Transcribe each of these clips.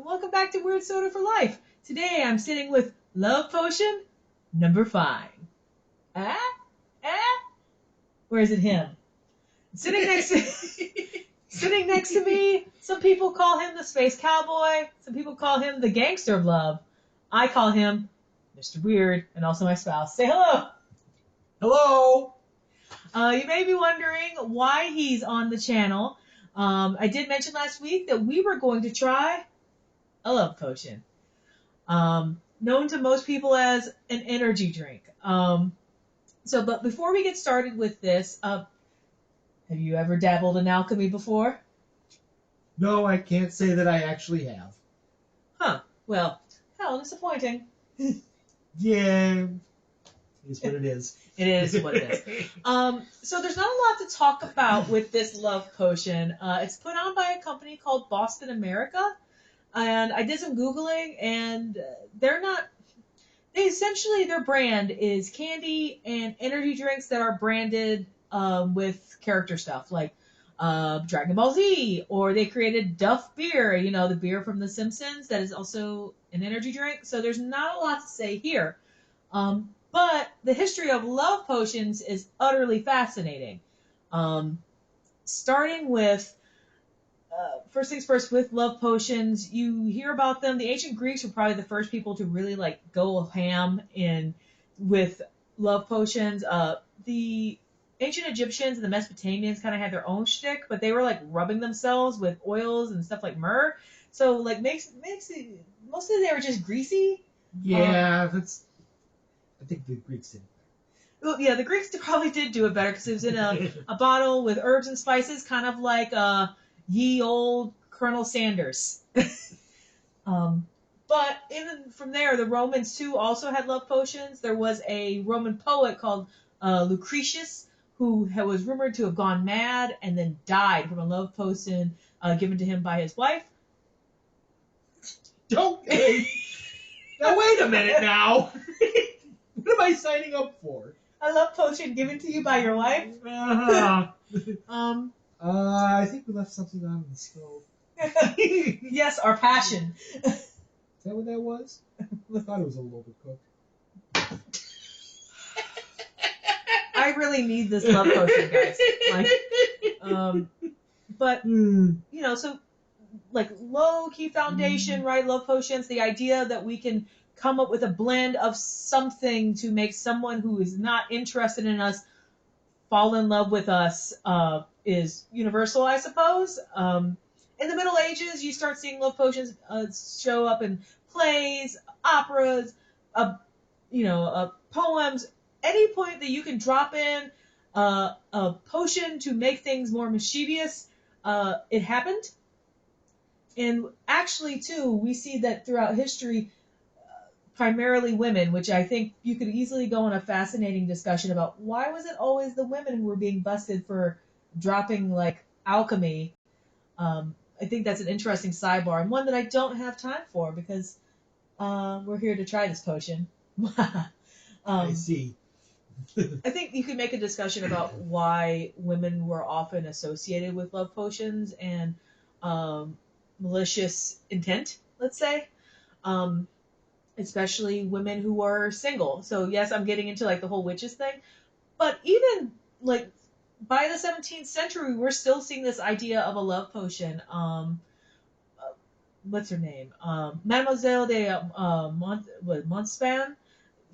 welcome back to Weird Soda for Life. Today I'm sitting with Love Potion number 5. Or is it him? Sitting next to me, some people call him the Space Cowboy, some people call him the Gangster of Love. I call him Mr. Weird, and also my spouse. Say hello! Hello! You may be wondering why he's on the channel. I did mention last week that we were going to try a love potion, known to most people as an energy drink. But before we get started with this, have you ever dabbled in alchemy before? No, I can't say that I actually have. Huh. Well, how disappointing. Yeah, it's what it is. It is what it is. So there's not a lot to talk about with this love potion. It's put on by a company called Boston America. And I did some Googling, and essentially their brand is candy and energy drinks that are branded with character stuff, like Dragon Ball Z, or they created Duff beer, the beer from The Simpsons that is also an energy drink. So there's not a lot to say here. But the history of love potions is utterly fascinating. Starting with, first things first, with love potions, you hear about them. The ancient Greeks were probably the first people to really go ham with love potions. The ancient Egyptians and the Mesopotamians kind of had their own shtick, but they were rubbing themselves with oils and stuff like myrrh. So mostly they were just greasy. Yeah, I think the Greeks did it better. Well, yeah, the Greeks probably did do it better because it was in a bottle with herbs and spices, kind of like ye old Colonel Sanders. But even from there, the Romans too also had love potions. There was a Roman poet called Lucretius who was rumored to have gone mad and then died from a love potion given to him by his wife. Don't. Now wait a minute now. What am I signing up for? A love potion given to you by your wife? I think we left something on the stove. Yes, our passion. Is that what that was? I thought it was a little bit cooked. I really need this love potion, guys. So low-key foundation, right? Love potions, the idea that we can come up with a blend of something to make someone who is not interested in us fall in love with us is universal, I suppose. In the Middle Ages, you start seeing love potions show up in plays, operas, poems. Any point that you can drop in a potion to make things more mischievous, it happened. And actually, too, we see that throughout history, primarily women, which I think you could easily go on a fascinating discussion about why was it always the women who were being busted for dropping alchemy. I think that's an interesting sidebar and one that I don't have time for because we're here to try this potion. I see. I think you could make a discussion about why women were often associated with love potions and malicious intent, let's say. Especially women who are single. So yes, I'm getting into the whole witches thing, but even by the 17th century, we're still seeing this idea of a love potion. What's her name? Mademoiselle de Montespan.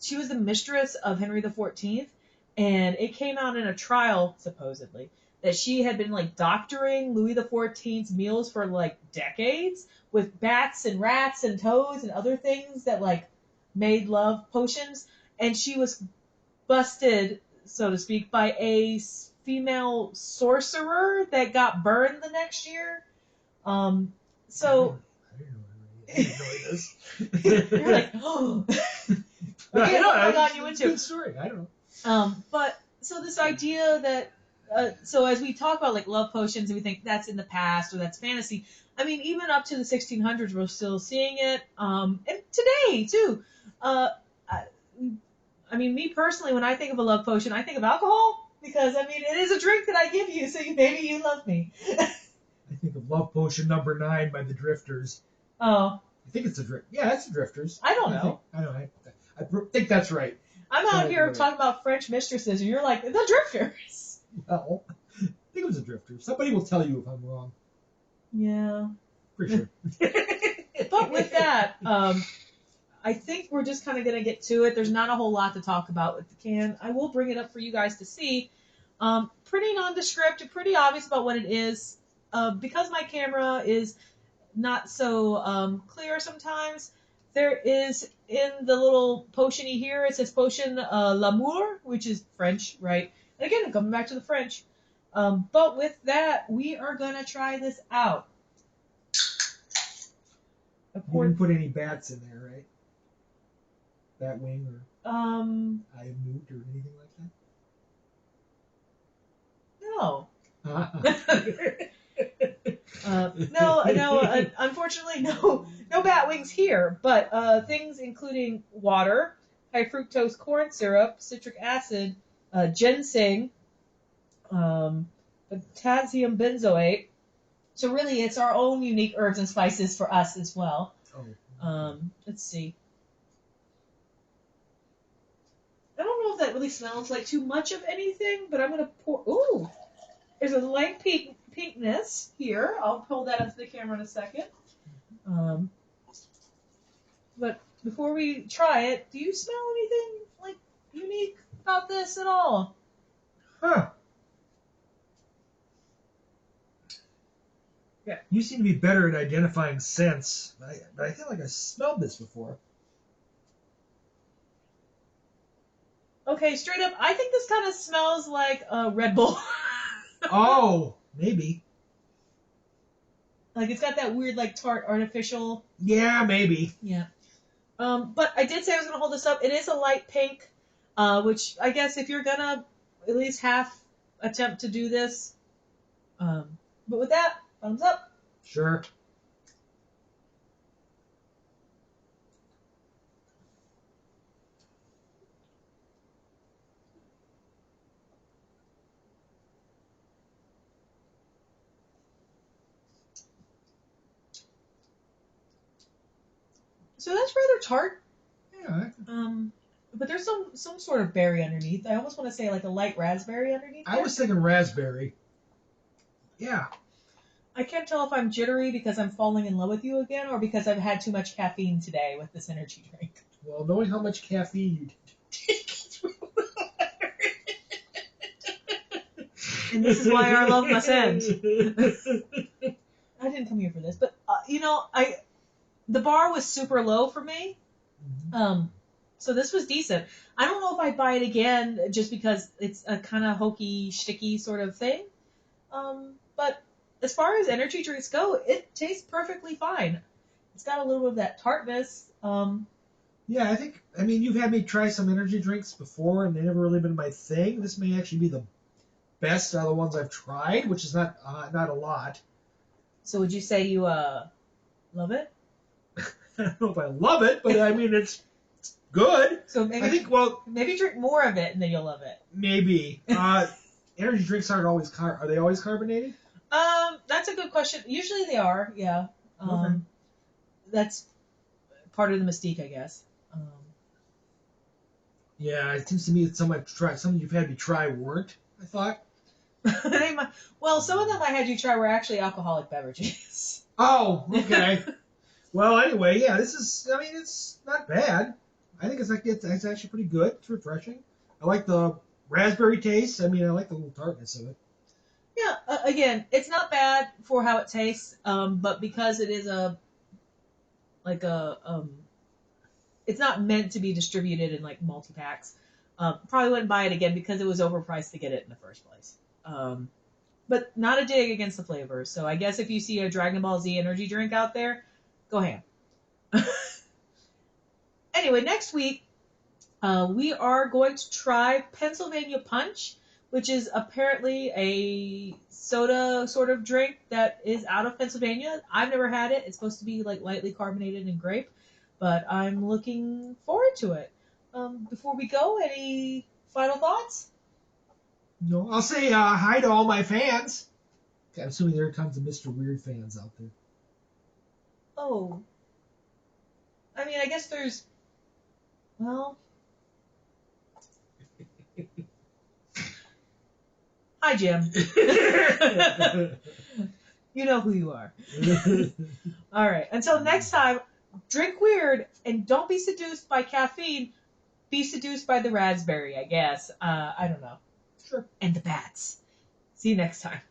She was the mistress of Henry XIV, and it came out in a trial, supposedly, that she had been doctoring Louis XIV's meals for decades with bats and rats and toads and other things that made love potions, and she was busted, so to speak, by a female sorcerer that got burned the next year. I didn't know this. You're like, oh. Okay, I got you into. Good story. I don't know. But so this idea that so as we talk about love potions and we think that's in the past or that's fantasy, I mean even up to the 1600s we're still seeing it, and today too. Me personally, when I think of a love potion, I think of alcohol because it is a drink that I give you, so maybe you love me. I think of Love Potion number 9 by the Drifters. Oh, I think it's the drift. Yeah, it's the drifters. I don't know. I think that's right. I'm out here talking about French mistresses, and you're like, the drifters. Well, I think it was the drifters. Somebody will tell you if I'm wrong. Yeah. Pretty sure. But with that, I think we're just kind of going to get to it. There's not a whole lot to talk about with the can. I will bring it up for you guys to see. Pretty nondescript, pretty obvious about what it is. Because my camera is not so clear sometimes, there is in the little potion-y here, it says potion l'amour, which is French, right? And again, I'm coming back to the French. But with that, we are going to try this out. You didn't put any bats in there, right? Bat wing or eye of newt or anything like that? No, unfortunately, no bat wings here, but things including water, high fructose corn syrup, citric acid, ginseng, potassium benzoate. So really, it's our own unique herbs and spices for us as well. Oh. Let's see. I don't know if that really smells like too much of anything, but I'm gonna pour. Ooh, there's a light pinkness here. I'll pull that up to the camera in a second. But before we try it, do you smell anything like unique about this at all? Huh. Yeah, you seem to be better at identifying scents, but I feel like I smelled this before. Okay, straight up, I think this kind of smells like a Red Bull. Oh, maybe. Like it's got that weird, like tart, artificial. Yeah, maybe. Yeah. But I did say I was gonna hold this up. It is a light pink, which I guess if you're gonna at least half attempt to do this. But with that, thumbs up. Sure. So that's rather tart. Yeah. But there's some sort of berry underneath. I almost want to say like a light raspberry underneath. I was thinking raspberry. Yeah. I can't tell if I'm jittery because I'm falling in love with you again, or because I've had too much caffeine today with this energy drink. Well, knowing how much caffeine you take. And this is why our love must end. I didn't come here for this, but the bar was super low for me. So this was decent. I don't know if I'd buy it again just because it's a kind of hokey, shticky sort of thing. But as far as energy drinks go, it tastes perfectly fine. It's got a little bit of that tartness. Yeah, I mean, you've had me try some energy drinks before, and they've never really been my thing. This may actually be the best out of the ones I've tried, which is not a lot. So would you say you love it? I don't know if I love it, but I mean, it's good. So maybe I think, maybe drink more of it and then you'll love it. Maybe. Energy drinks aren't always are they always carbonated? That's a good question. Usually they are, yeah. Okay. That's part of the mystique, I guess. Yeah, it seems to me that some you've had me try weren't, I thought. Well, some of them I had you try were actually alcoholic beverages. Oh, okay. Well, anyway, yeah, it's not bad. I think it's actually pretty good. It's refreshing. I like the raspberry taste. I mean, I like the little tartness of it. Yeah, again, it's not bad for how it tastes, but because it is it's not meant to be distributed in like multi-packs. Probably wouldn't buy it again because it was overpriced to get it in the first place. But not a dig against the flavors. So I guess if you see a Dragon Ball Z energy drink out there, go ham. Anyway, next week, we are going to try Pennsylvania Punch, which is apparently a soda sort of drink that is out of Pennsylvania. I've never had it. It's supposed to be like lightly carbonated and grape, but I'm looking forward to it. Before we go, any final thoughts? No, I'll say hi to all my fans. I'm assuming there are tons of Mr. Weird fans out there. Oh, I mean, I guess there's, well, hi, Jim. You know who you are. All right. Until next time, drink weird and don't be seduced by caffeine. Be seduced by the raspberry, I guess. I don't know. Sure. And the bats. See you next time.